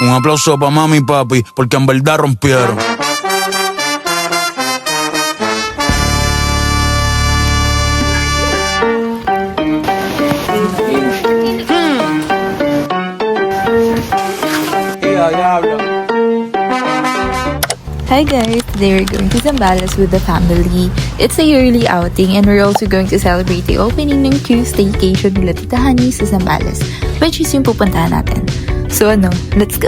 Un aplauso para mami y papi, porque en verdad rompieron. Hi guys, today we're going to Zambales with the family. It's a yearly outing and we're also going to celebrate the opening ng Q staycation nila Tita Honey sa Zambales, which is yung pupuntahan natin. So let's go!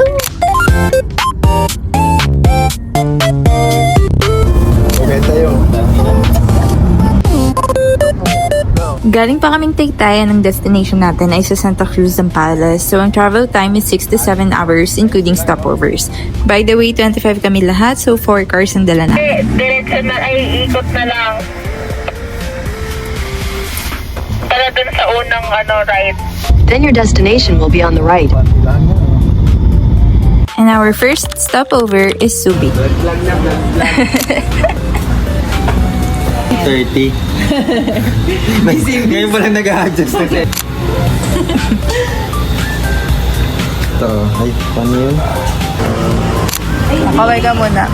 Galing pa kaming Taytay, ng destination natin ay sa Santa Cruz, Zambales. So, ang travel time is 6 to 7 hours, including stopovers. By the way, 25 kami lahat, so 4 cars ang dala natin. Diretso na, ay ikot na lang. Para dun sa unang right. Then your destination will be on the right. And our first stopover is Subic. 30. Ngayon pa lang nag-a-adjust na siya. Ito, ay, paano yun? Kaway ka muna.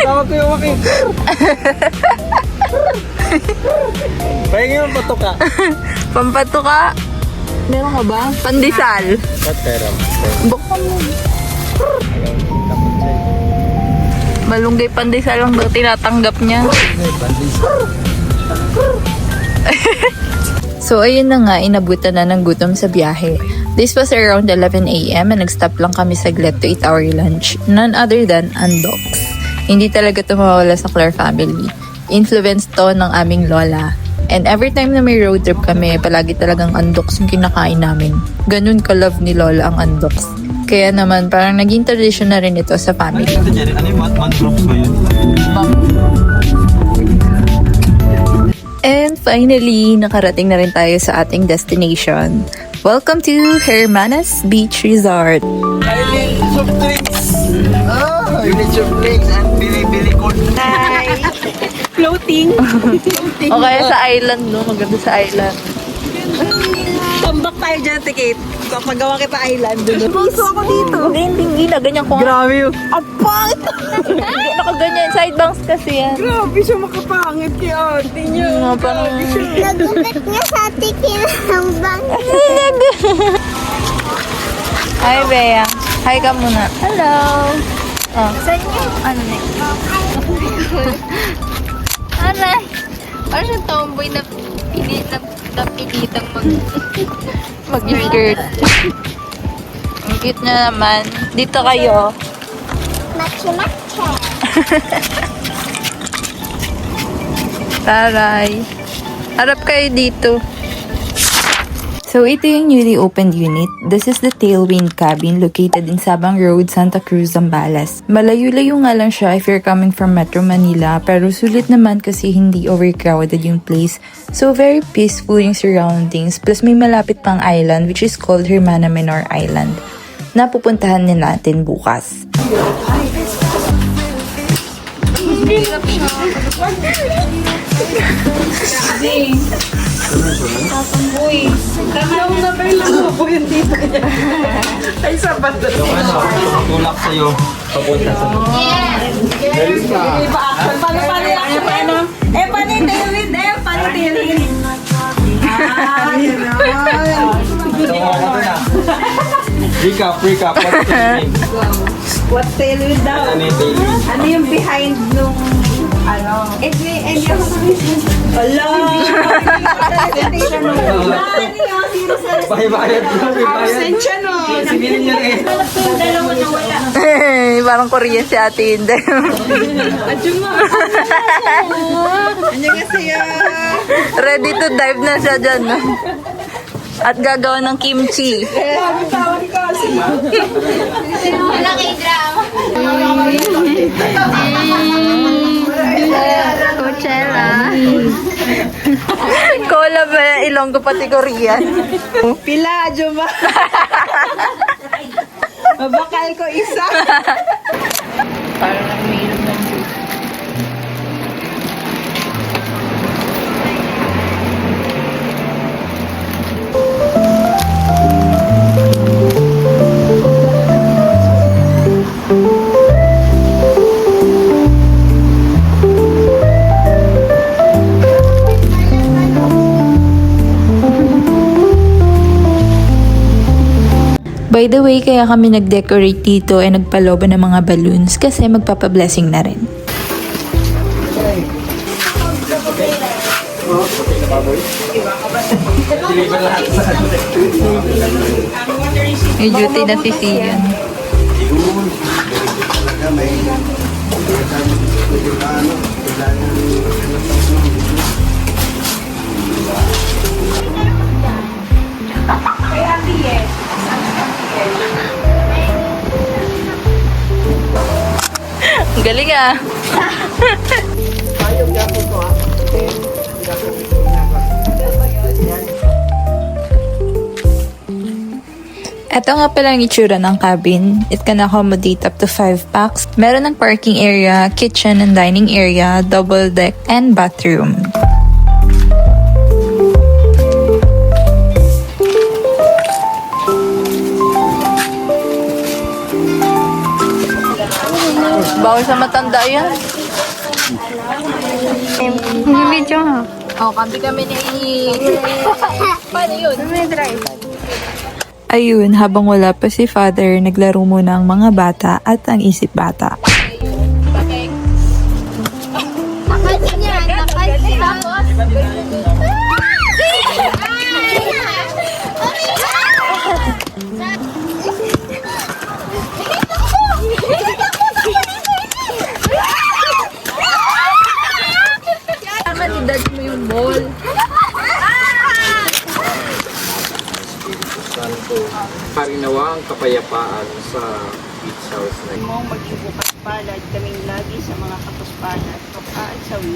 Tawag ko yung makikir. Pahingin yung pato ka. Pampato ka. Meron ka ba? Pandesal. Ba't pera? Buksan mo. Malunggay pandesal lang daw tinatanggap niya. So ayun na nga, inabutan na ng gutom sa biyahe. This was around 11 AM and nag-stop lang kami saglit to eat our lunch. None other than Andox. Hindi talaga tumawala sa Claire family. Influence to ng aming lola. And every time na may road trip kami, palagi talagang Andox yung kinakain namin. Ganun ka-love ni Lola ang Andox. Kaya naman, parang naging tradition na rin ito sa family. Ano yung man-drops ba yun? And finally, nakarating na rin tayo sa ating destination. Welcome to Hermanas Beach Resort. I need soft drinks. You need soft drinks and bili-bili corn. Floating. O kaya sa island, no? Maganda sa island. Tambak tayo dyan, Tikit. Papagawa kita island doon. Puso ako dito. Hindi na, ganyan ko. Grabe yun. Apang! Hindi nakaganyan. Side banks kasi yan. Grabe siya makapangit kay ate niya. Parang... Nagulat nga sa ate kinambang. Hi, Bea. Hi ka muna. Hello. Oh. Saan yung ano na Ano? Parang siyang tomboy na pilitang mag-skirt. Ang cute na naman. Dito kayo. Machi-machi. Taray. Harap kayo dito. So, ito yung newly opened unit. This is the Tailwind Cabin located in Sabang Road, Santa Cruz, Zambales. Malayo-layo nga lang siya if you're coming from Metro Manila, pero sulit naman kasi hindi overcrowded yung place. So, very peaceful yung surroundings. Plus, may malapit pang island which is called Hermana Menor Island na pupuntahan din natin bukas. Ay, sabat na. Yung tulak sa'yo, papunta sa... Paano paano? Paano yung tailwind? Paano tailwind? Yun na. Recap. What's the name? What tailwind daw? Ano yung tailwind? Ano yung behind nung ano? Ala! Presentation mo. Bayad. Absent siya no. Sibilin niya rin. Dalawa na wala. Parang Korean si Ate Inde. Adyo mo. Ano nga siya? Ready to dive na siya dyan. No? At gagawa ng kimchi. Tawag kasi. Coachella. Cola ba yan? Ilonggo pati Korean. Pila, adyo ba? Mabakal ko isa. Parang nag-mail ng By the way, kaya kami nag-decorate dito ay nagpalobo ng mga balloons kasi magpapablessing na rin. May duty na si Sian. Galing ah. Ito nga pala ang itsura ng cabin. It can accommodate up to 5 packs. Meron ng parking area, kitchen and dining area, double deck, and bathroom. Bawal sa matanda yan. Video ha. Oh, kampi kami ni... Paano yun? Ayun, habang wala pa si father, naglaro muna ang mga bata at ang isip bata. Karinawa ang kapayapaan sa beach house na ito. Mong maging bukas palad kaming lagi sa mga kapuspanan at sawi.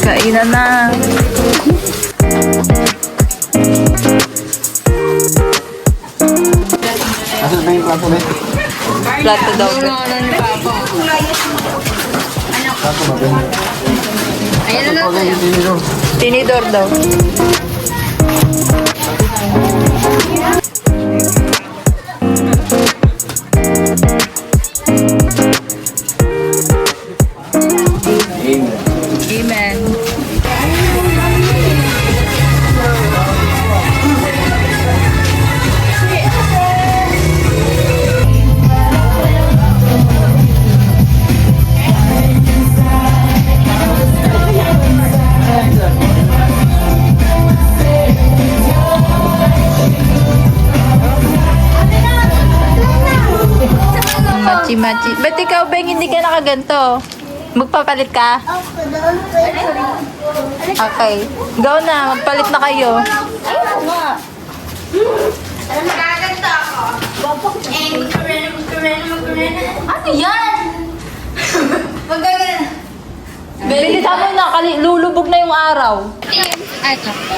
Kainan na. Asan ba yung plato na ito? Plato daw. Plato ba ba yun? Okay, yung tiniro. Tinidor daw. Amen. Machi-machi. Ba't ikaw, Beng, hindi ka nakaganto? Magpapalit ka? Okay. Go na, magpalit na kayo. Ano yan? Magagana. Bilisan mo na, lulubog na yung araw. Ay, kako.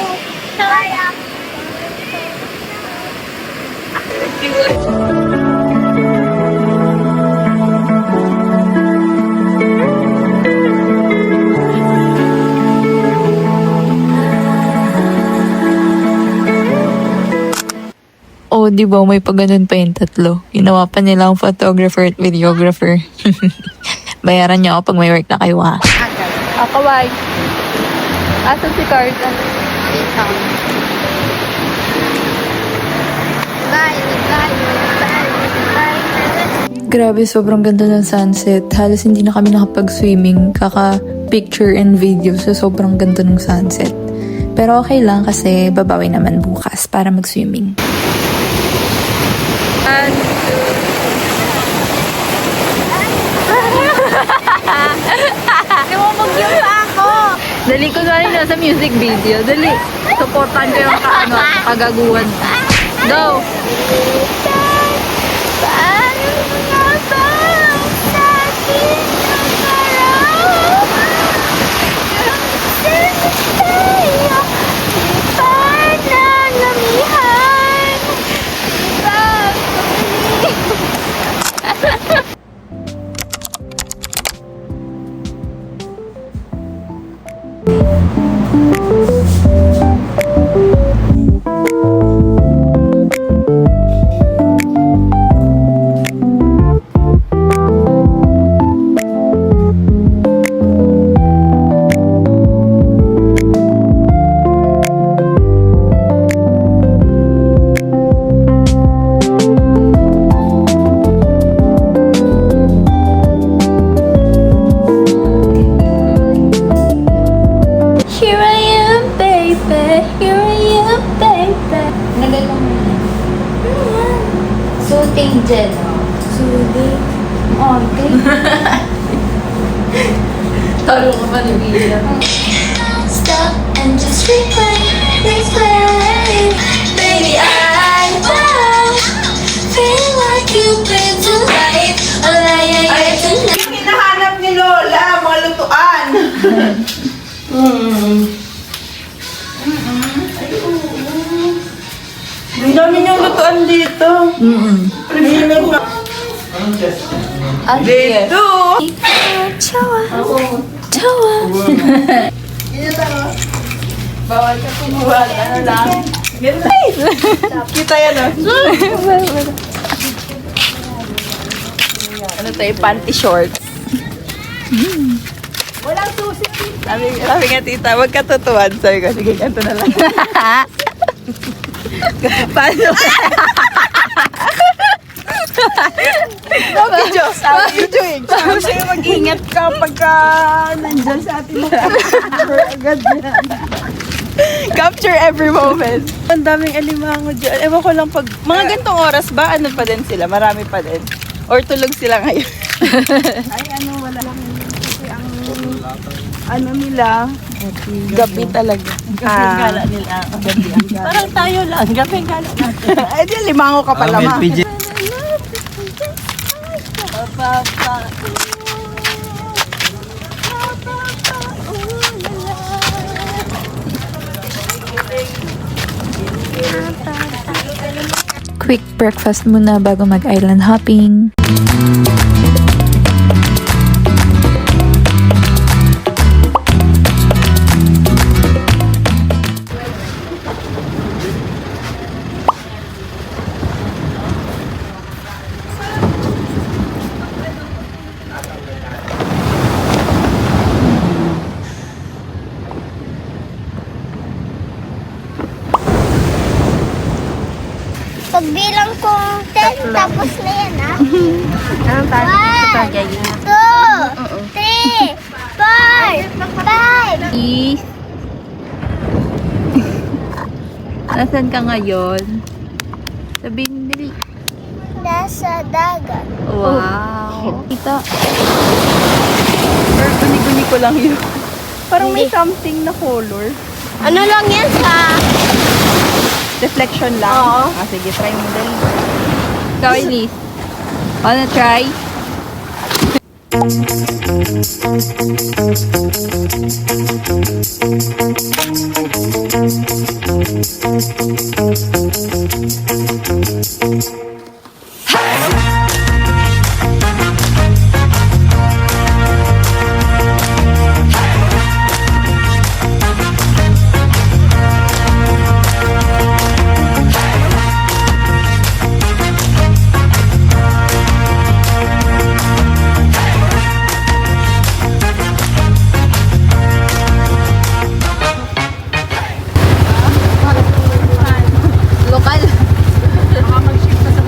Oh, di ba may pagganon pa yung tatlo. Ginawa pa nila ang photographer at videographer. Bayaran niyo ako pag may work na kayo ha. Akaway. Asan si Carson? Grabe, sobrang ganda ng sunset. Halos hindi na kami nakapag-swimming. Kaka-picture and video sa sobrang ganda ng sunset. Pero okay lang kasi babawi naman bukas para mag-swimming. Lumubog yung pa ako. Dali ko na rin nasa music video. Dali. Supportan ko yung kagaguhan. Go! Paano nga ba sa akin ang araw? Tayo, pananamihan. Here I am, baby. Here I am, baby. Nagalong mo na. Soothing gel. Soothing? Okay. Talo ka pa ni Bia. Stop and just replay, replay. Baby, I wow. Feel like you've been to life. Ay, tonight. Hinahanap ni Lola, mga lutuan. Ang dami niyong lutuan dito. Dito. Bawal ka kumuha. Ano lang? Guys! Kita yan, oh. Ano tayo? Panty shorts. Walang susi. Sabi nga tita, wag ka tutuan. Sabi ko, sige, ganito na lang. Paano? Okay, Diyos. How are you doing? Sabi sa'yo, mag-ingat ka pagka nandyan sa ating mga agad yan. Capture every moment. Ang daming alimango dyan. Ewan ko lang pag... Mga gantong oras ba? Ano pa din sila? Marami pa din? Or tulog sila ngayon? Ay, wala lang. Kasi ang... Ano nila? Gabi talaga. Gabi ang gala nila. Gabi ang gala. Parang tayo lang. Gabi ang gala natin. Ay, di, limango ka pala, ma. Quick breakfast muna bago mag-island hopping. Pagbilang kong 10, tapos na yan, ah. Anong tayo? 1, 2, 3, 4, 5. Nasaan ka ngayon? Sabihin dili. Nasa dagat. Wow. Ito. Or guni-guni ko lang yun. Parang may something na color. Ano lang yan sa... Reflection lang? Oo. Ah, sige, try mo din. Ikaw, Elise. Wanna try? Baka mag-shift na sa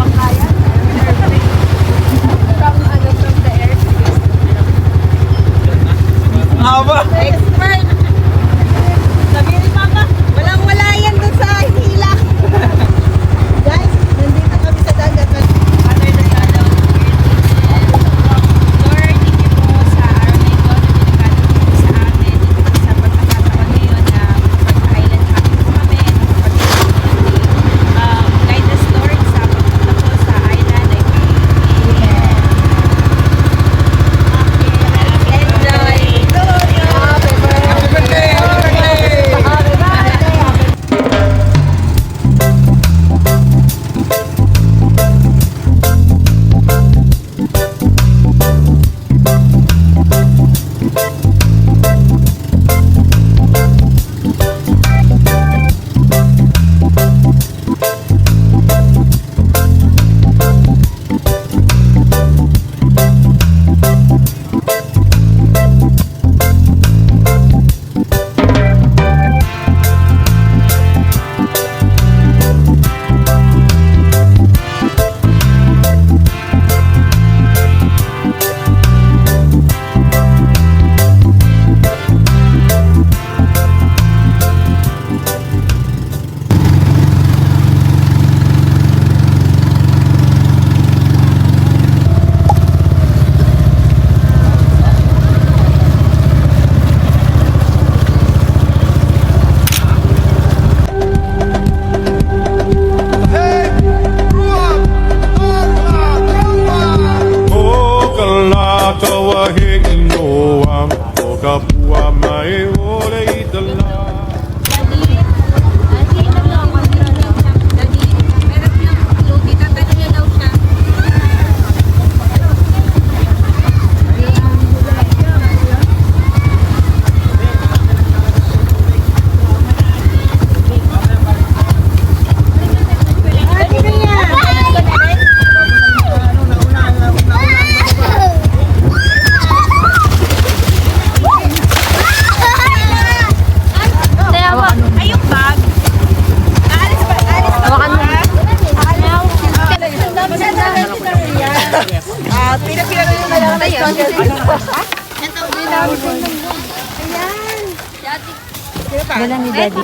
Wala ni Daddy.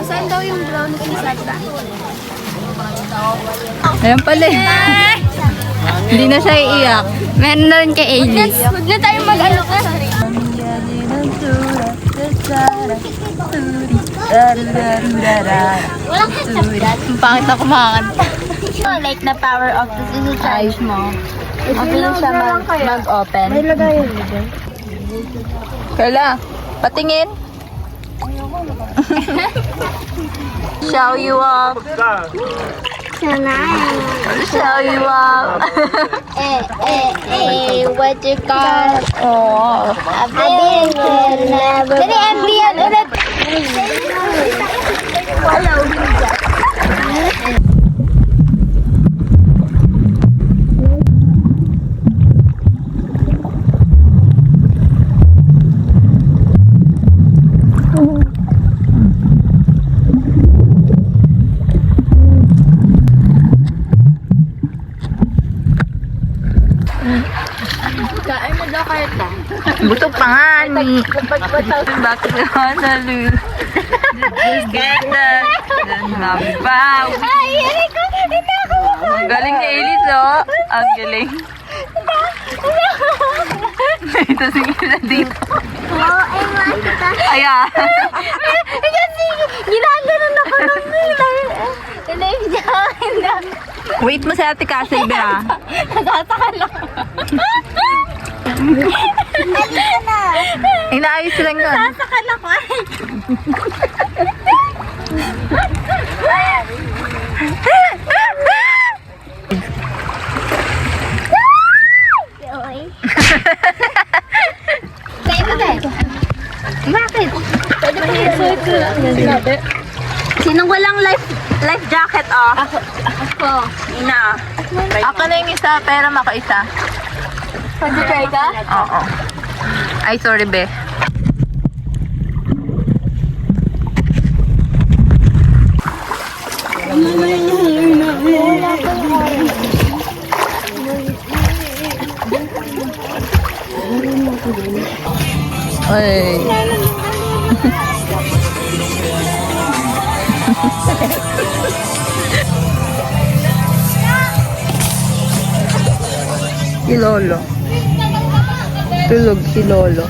Saan daw yung brown ni Santa? Ayan pala eh. Hindi na siya iiyak. Meron na rin kay Aileen. Huwag na tayo mag-ano ka. Walang ketchup dad. Ang pangit na kumakanta. Like the power of this is a charge mo. Mabilis siya mag-open. May lagayan mo dyan. Carla, patingin. Show you up. Show you up. What you call? Oh. Dali, ambiyan ulit. Kain mo daw kayo ta. Busog pa nga ni. Bakit naman nalu? Just get that. Mami pa. Ay, hindi ko. Hindi ako. Ang galing ni Elise, oh. Ang galing. Ito sige na dito. Oo, ay mata. Ayan. Kasi ginaganon ako ng life jacket na. Wait mo si Ate Cassie, be, ah. Nagtataka lang. Halika na. Inaayos lang yun. Nasakal ako. Kaya mo din. Bakit? Pwede ba i-suit ko lang yan? Sinong walang life jacket, oh? Ako. Ina. Ako na yung isa, pero mako isa. Pwede try ka? Oo. Ay, sorry, be. Ay. Si Lolo. Tulog si Lolo.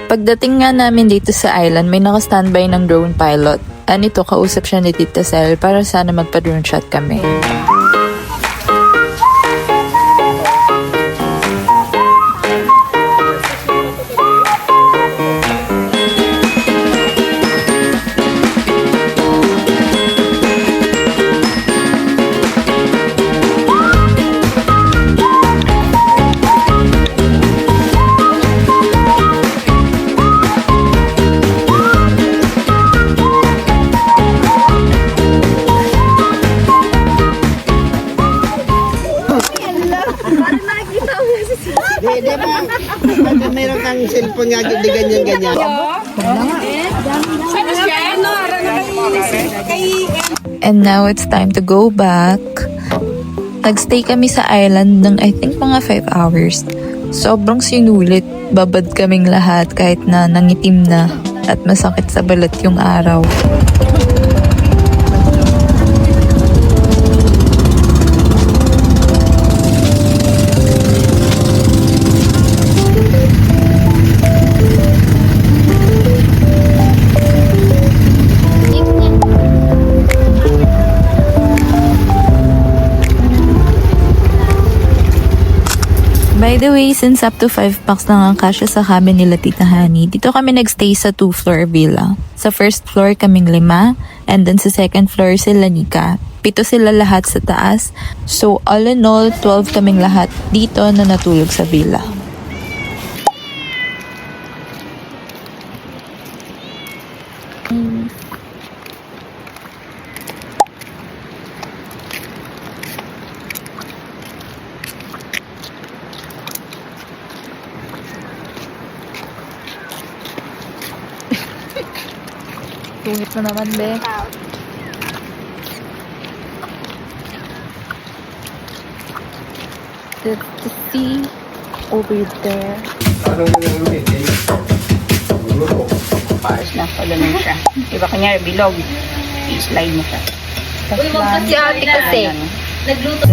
Pagdating nga namin dito sa island, may naka-standby ng drone pilot. Ito, kausap siya ni Tita Sel para sana magpa-drone shot kami. Di ba? Pag mayroon kang cellphone nga, di ganyan-ganyan. And now it's time to go back. Nagstay kami sa island ng I think mga 5 hours. Sobrang sinulit. Babad kaming lahat kahit na nangitim na at masakit sa balat yung araw. By the way, since up to 5 packs lang ang kasya sa cabin nila Tita Honey, dito kami nagstay sa 2-floor villa. Sa first floor kaming 5, and then sa second floor sila Nika. 7 sila lahat sa taas. So all in all, 12 kaming lahat dito na natulog sa villa. Tungit na naman, be. The sea over there. Paas na, pag ganun siya. Diba kanya bilog, i-slide mo siya. Uy, wag kasi ate kasi. Nagluto.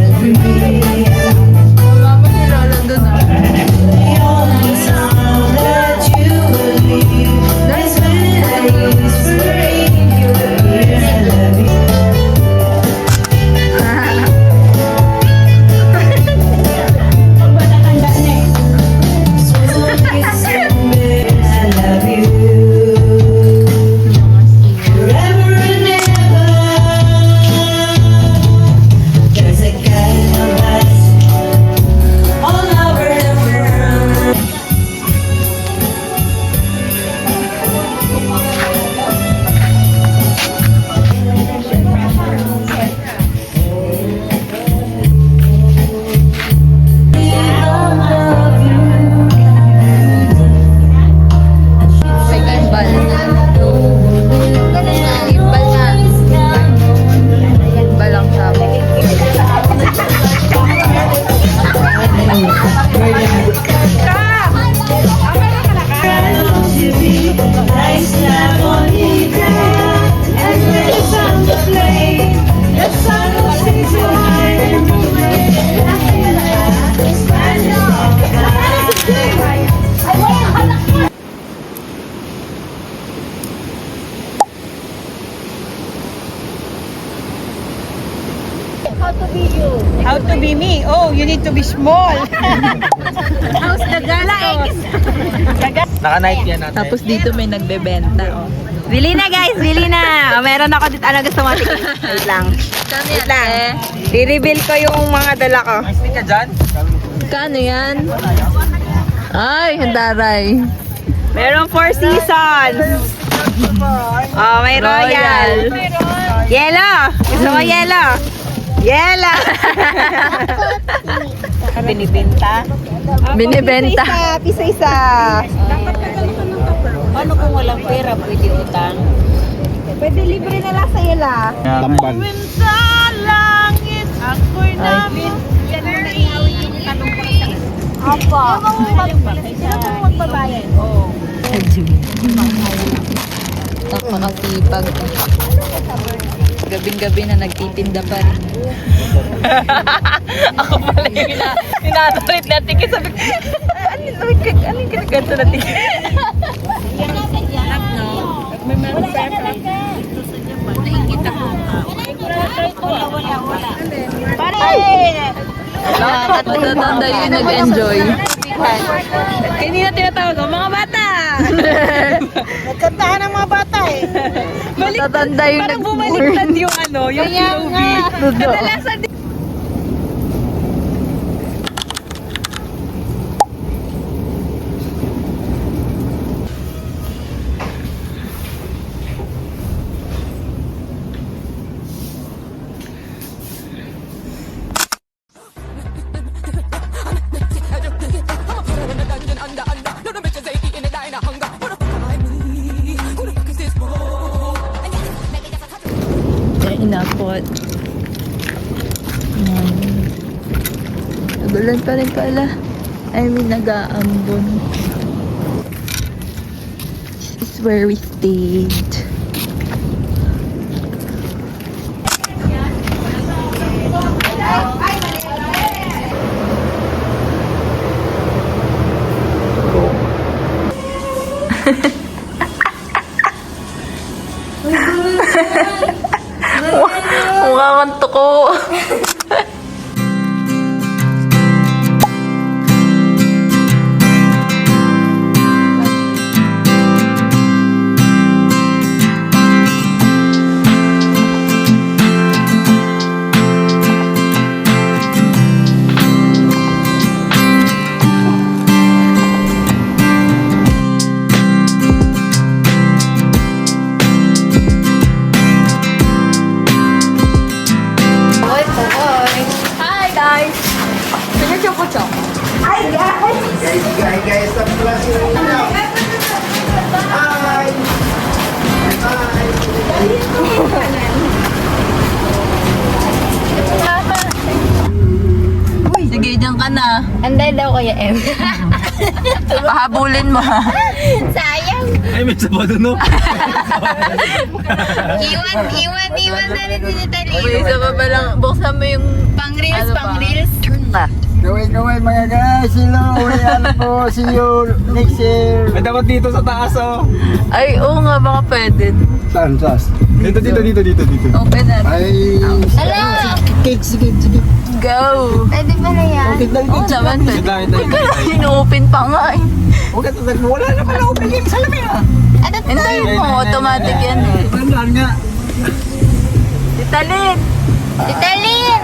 How to be me? Oh, you need to be small. How's the gastos? Naka-night yan natin. Tapos dito may nagbebenta, oh. Bili na guys, bili na. Oh, meron ako dito. Ano gusto mo? Wait lang. Wait lang. I-reveal ko yung mga dala ko. Stick ka dyan? Kano yan? Ay, handaray. Meron 4 seasons. Oh, may royal. Yellow. Gusto mo yellow? Yellow. Binibenta. Binibenta. Pisa-isa. Paano kung walang pera, pwede utang? Pwede libre na lang sa'yo la. Tambal. Sa langit, ako'y namin. Yan ang naitanong ko sa Opo. Sino pong magbabayad? Oo. Napakasipag. Gabing-gabi na nagtitinda pa rin. Ako pala yung inatorit na ticket. Sabi ko, anong kinaganto na ticket? May mga pera. Naingit ako. Matatanda yung nag-enjoy. Kanina tinatawag ko, mga bata! Nagkantahan ng mga bata eh. Matatanda yung Parang bumaliktad yung ano, yung POV. Kadalasan inapot. Nagulan pa rin pala. I mean, nag-aambon. This is where we stayed. Mukha kang tuko. Anday daw Kuya M. Pahabulin mo. Sayang. Ay, may sabado, no? Iwan na rin si Natalie. Isa pa ba lang, buksan mo yung Pang-reels, pang-reels. Gawin mga guys. Hello. Ano po. See you next year. May dapat dito sa taas, oh. Ay, oo nga, baka pwede. Saan? Dito. Open na. Ay. Hello! Sige. Go! Pwede ba na yan? Okay lang. Oo naman, pwede. Ino-open pa nga eh. Okay, wala na pala open game sa lamin ah. Ano to? Hintayin mo, automatic yan eh. Tandaan nga. Italit! Italin!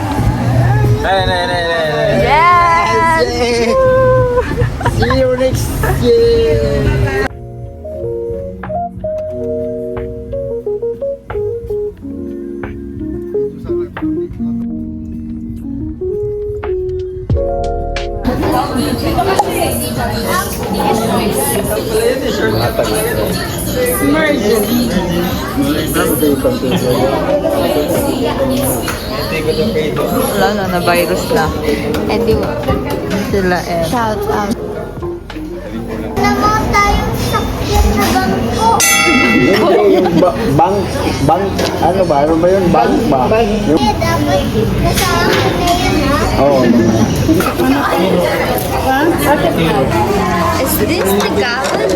Yes! Yay! See you next year. Wala na, na-virus na. Hindi mo. Sila eh. Shout out. Naman tayong sakyan na bangko. Yung bang, ano ba yun? Bang ba? Yung, Eh, dapat kasama na yan ha. oh, Is this the gallon?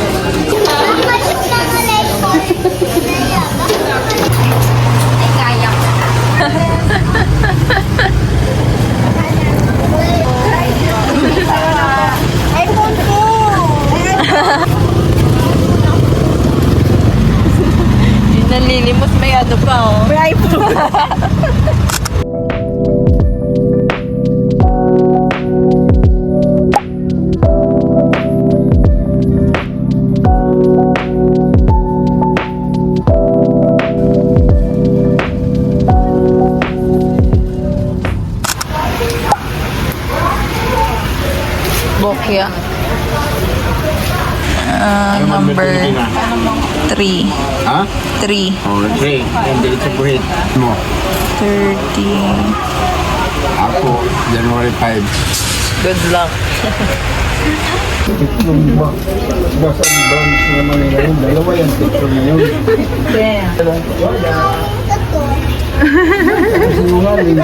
Bakit nakalay ko? Ay, kaya ko. iPhone ko! Yung nalilimos, may ano pa oh. May iPhone. Bokya. Number 3. ha? 3. Oh, okay. Hindi ito po hit mo. 30. Ako, January 5. Good luck. Yung basa ang branch naman ngayon. Dalawa yung picture na yun. Sinungaling.